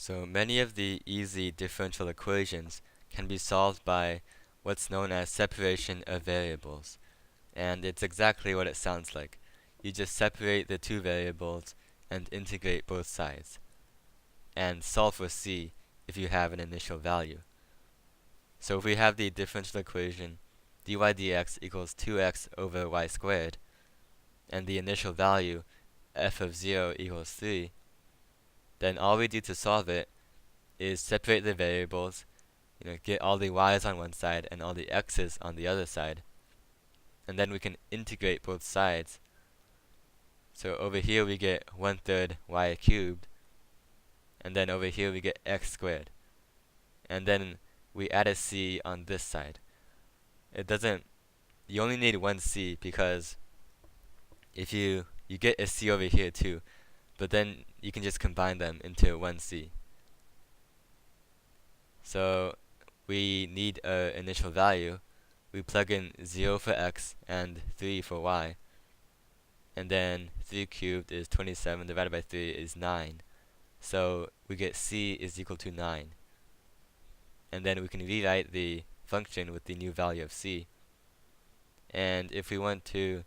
So many of the easy differential equations can be solved by what's known as separation of variables. And it's exactly what it sounds like. You just separate the two variables and integrate both sides. And solve for c if you have an initial value. So if we have the differential equation dy dx equals 2x over y squared, and the initial value f of 0 equals 3, then all we do to solve it is separate the variables, get all the y's on one side and all the x's on the other side, and then we can integrate both sides. So over here we get 1/3 y cubed, and then over here we get x squared, and then we add a c on this side. You only need one c because if you get a c over here too, but then you can just combine them into one c. So we need an initial value. We plug in 0 for x and 3 for y, and then 3 cubed is 27 divided by 3 is 9. So we get c is equal to 9. And then we can rewrite the function with the new value of c. And if we want to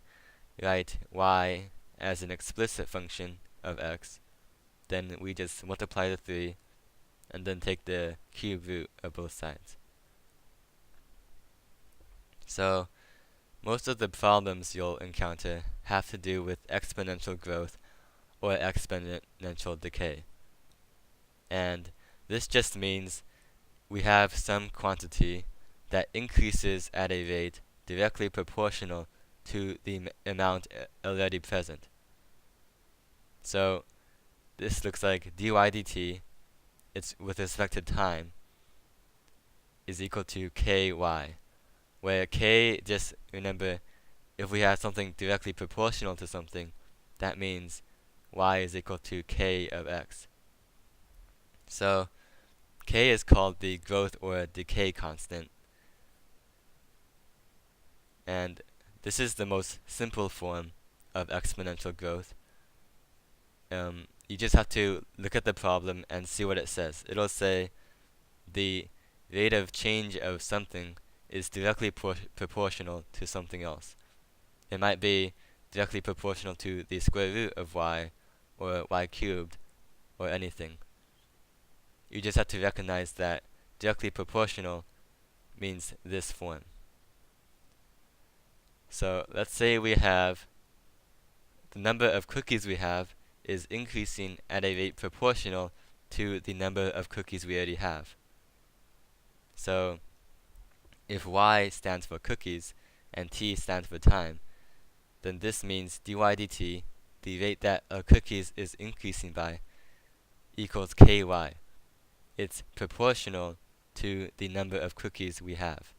write y as an explicit function of x, then we just multiply the 3 and then take the cube root of both sides. So most of the problems you'll encounter have to do with exponential growth or exponential decay. And this just means we have some quantity that increases at a rate directly proportional to the amount already present. So this looks like dy dt, it's with respect to time, is equal to ky, where k, just remember, if we have something directly proportional to something, that means y is equal to k of x. So k is called the growth or decay constant, and this is the most simple form of exponential growth. You just have to look at the problem and see what it says. It'll say the rate of change of something is directly proportional to something else. It might be directly proportional to the square root of y, or y cubed, or anything. You just have to recognize that directly proportional means this form. So let's say we have the number of cookies we have is increasing at a rate proportional to the number of cookies we already have. So if y stands for cookies and t stands for time, then this means dy dt, the rate that cookies is increasing by, equals ky. It's proportional to the number of cookies we have.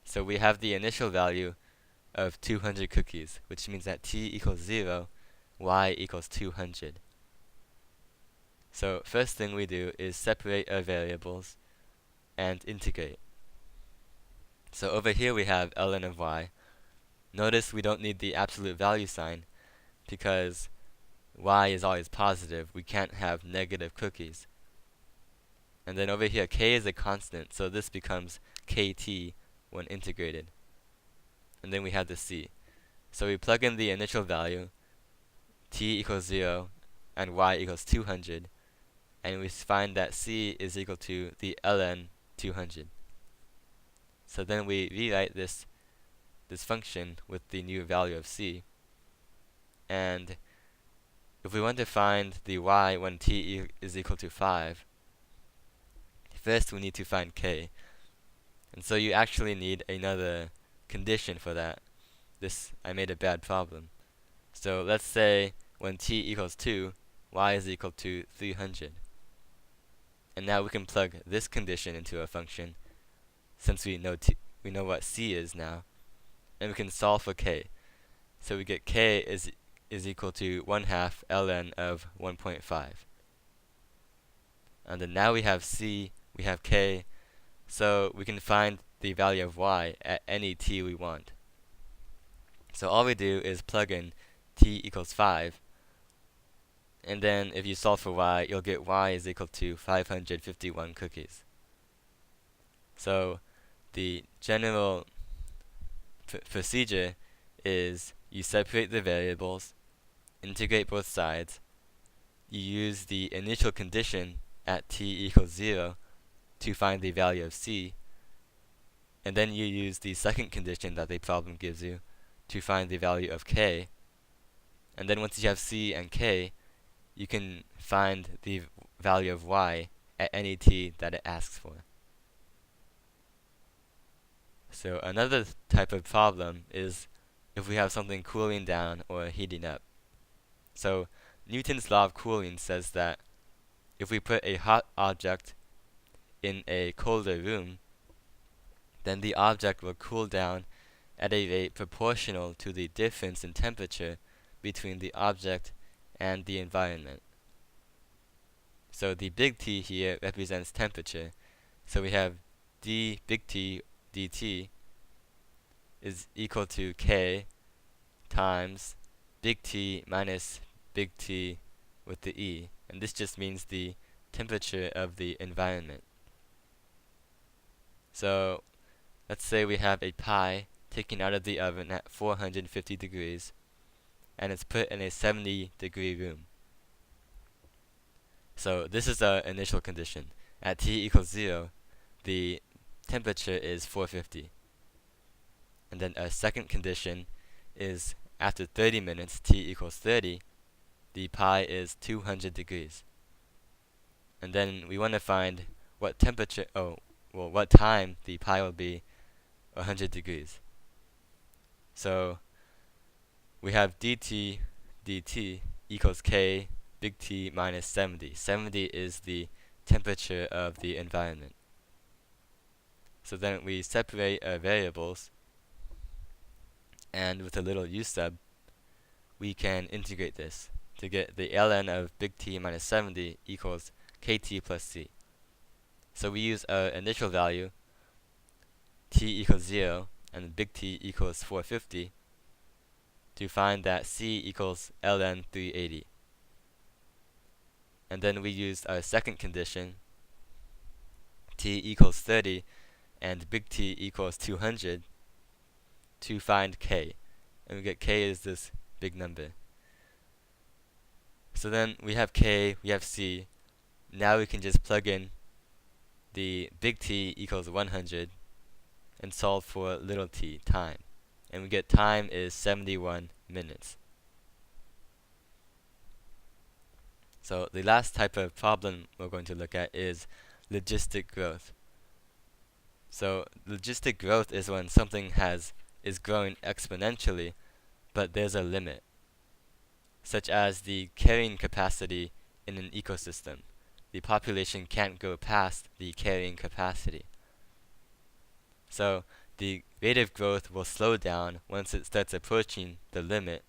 So we have the initial value of 200 cookies, which means that t equals 0, y equals 200. So first thing we do is separate our variables and integrate. So over here we have ln of y. Notice we don't need the absolute value sign because y is always positive. We can't have negative cookies. And then over here k is a constant, so this becomes kt when integrated. And then we have the c. So we plug in the initial value, t equals 0 and y equals 200, and we find that c is equal to the ln 200. So then we rewrite this function with the new value of c. And if we want to find the y when t is equal to 5, first we need to find k. And so you actually need another condition for that. I made a bad problem. So let's say when t equals 2, y is equal to 300. And now we can plug this condition into a function, since we know what c is now, and we can solve for k. So we get k is equal to 1/2 ln of 1.5. And then now we have c, we have k, so we can find the value of y at any t we want. So all we do is plug in t equals 5, And then if you solve for y, you'll get y is equal to 551 cookies. So the general procedure is you separate the variables, integrate both sides, you use the initial condition at t equals 0 to find the value of c, and then you use the second condition that the problem gives you to find the value of k, and then once you have c and k, you can find the value of y at any t that it asks for. So another type of problem is if we have something cooling down or heating up. So Newton's law of cooling says that if we put a hot object in a colder room, then the object will cool down at a rate proportional to the difference in temperature between the object and the environment. So the big T here represents temperature. So we have d big T dt is equal to k times big T minus big T with the e. And this just means the temperature of the environment. So let's say we have a pie taken out of the oven at 450 degrees, and it's put in a 70-degree room. So this is our initial condition. At t equals 0, the temperature is 450. And then our second condition is after 30 minutes, t equals 30, the pie is 200 degrees. And then we want to find what temperature, what time the pie will be 100 degrees. So we have dt dt equals k big T minus 70. 70 is the temperature of the environment. So then we separate our variables, and with a little u sub, we can integrate this to get the ln of big T minus 70 equals kt plus c. So we use our initial value, t equals 0, and big T equals 450, to find that c equals ln 380. And then we used our second condition, t equals 30 and big T equals 200, to find k. And we get k is this big number. So then we have k, we have c. Now we can just plug in the big T equals 100 and solve for little t, time. And we get time is 71 minutes. So the last type of problem we're going to look at is logistic growth. So logistic growth is when something is growing exponentially, but there's a limit, such as the carrying capacity in an ecosystem. The population can't go past the carrying capacity. So the rate of growth will slow down once it starts approaching the limit,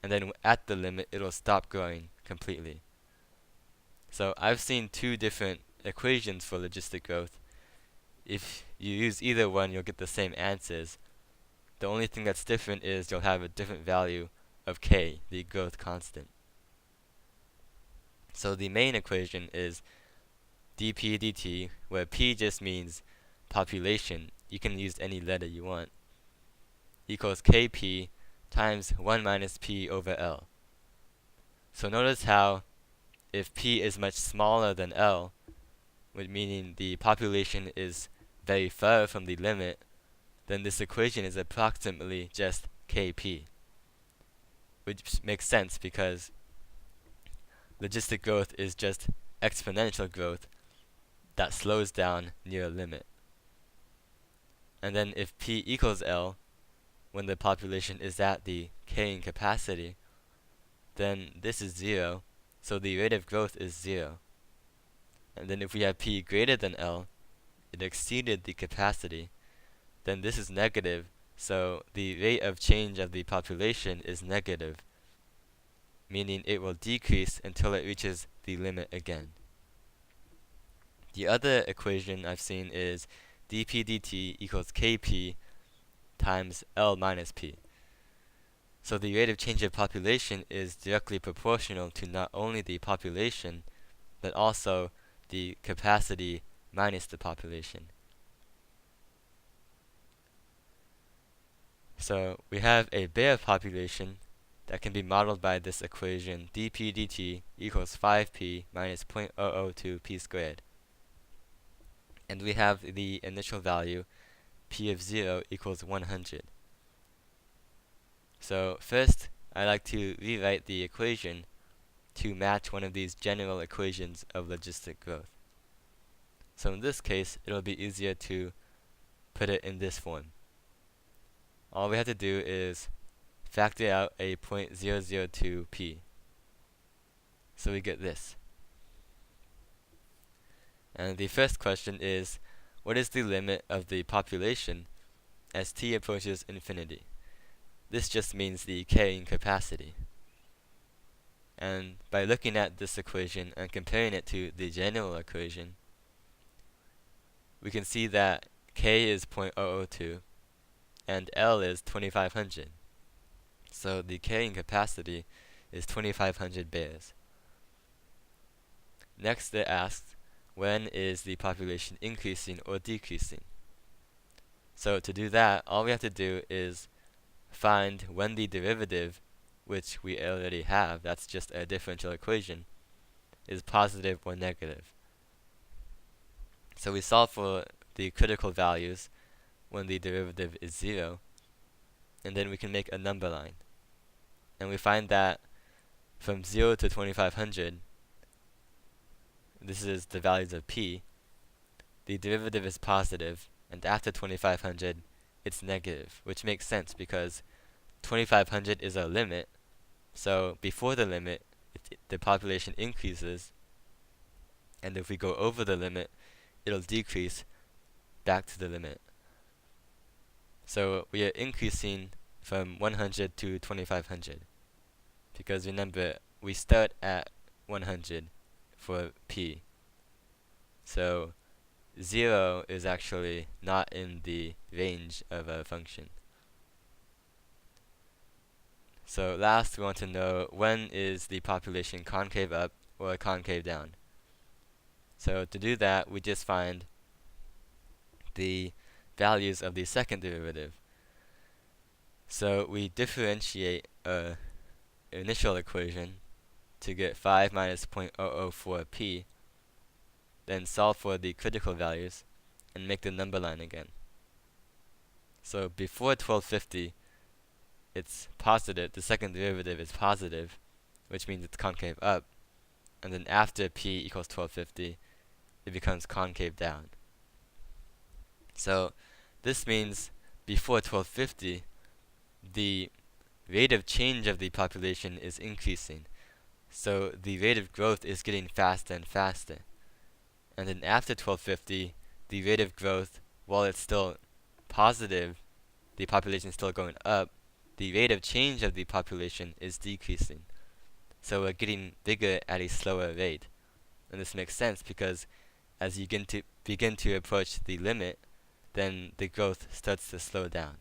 and then at the limit it'll stop growing completely. So I've seen two different equations for logistic growth. If you use either one, you'll get the same answers. The only thing that's different is you'll have a different value of k, the growth constant. So the main equation is dp dt, where p just means population. You can use any letter you want. Equals kp times 1 minus p over L. So notice how if p is much smaller than L, meaning the population is very far from the limit, then this equation is approximately just kp. Which makes sense because logistic growth is just exponential growth that slows down near a limit. And then if p equals L, when the population is at the carrying capacity, then this is 0, so the rate of growth is 0. And then if we have p greater than L, it exceeded the capacity, then this is negative, so the rate of change of the population is negative, meaning it will decrease until it reaches the limit again. The other equation I've seen is dp dt equals kp times L minus p. So the rate of change of population is directly proportional to not only the population, but also the capacity minus the population. So we have a bare population that can be modeled by this equation dp dt equals 5p minus 0.002 p squared. And we have the initial value p of 0 equals 100. So first, I like to rewrite the equation to match one of these general equations of logistic growth. So in this case, it'll be easier to put it in this form. All we have to do is factor out a 0.002p. So we get this. And the first question is, what is the limit of the population as t approaches infinity? This just means the carrying capacity. And by looking at this equation and comparing it to the general equation, we can see that k is 0.002 and L is 2500. So the carrying capacity is 2500 bears. Next it asks, when is the population increasing or decreasing? So to do that, all we have to do is find when the derivative, which we already have, that's just a differential equation, is positive or negative. So we solve for the critical values when the derivative is 0, and then we can make a number line. And we find that from 0 to 2500, this is the values of p, the derivative is positive, and after 2500, it's negative, which makes sense because 2500 is our limit, so before the limit, the population increases, and if we go over the limit, it'll decrease back to the limit. So we are increasing from 100 to 2500, because remember, we start at 100 for p. So 0 is actually not in the range of a function. So last, we want to know when is the population concave up or concave down. So to do that, we just find the values of the second derivative. So we differentiate an initial equation to get 5 minus 0.004p, then solve for the critical values, and make the number line again. So before 1250, it's positive, the second derivative is positive, which means it's concave up, and then after p equals 1250, it becomes concave down. So this means before 1250, the rate of change of the population is increasing. So the rate of growth is getting faster and faster. And then after 1250, the rate of growth, while it's still positive, the population is still going up, the rate of change of the population is decreasing. So we're getting bigger at a slower rate. And this makes sense because as you begin to approach the limit, then the growth starts to slow down.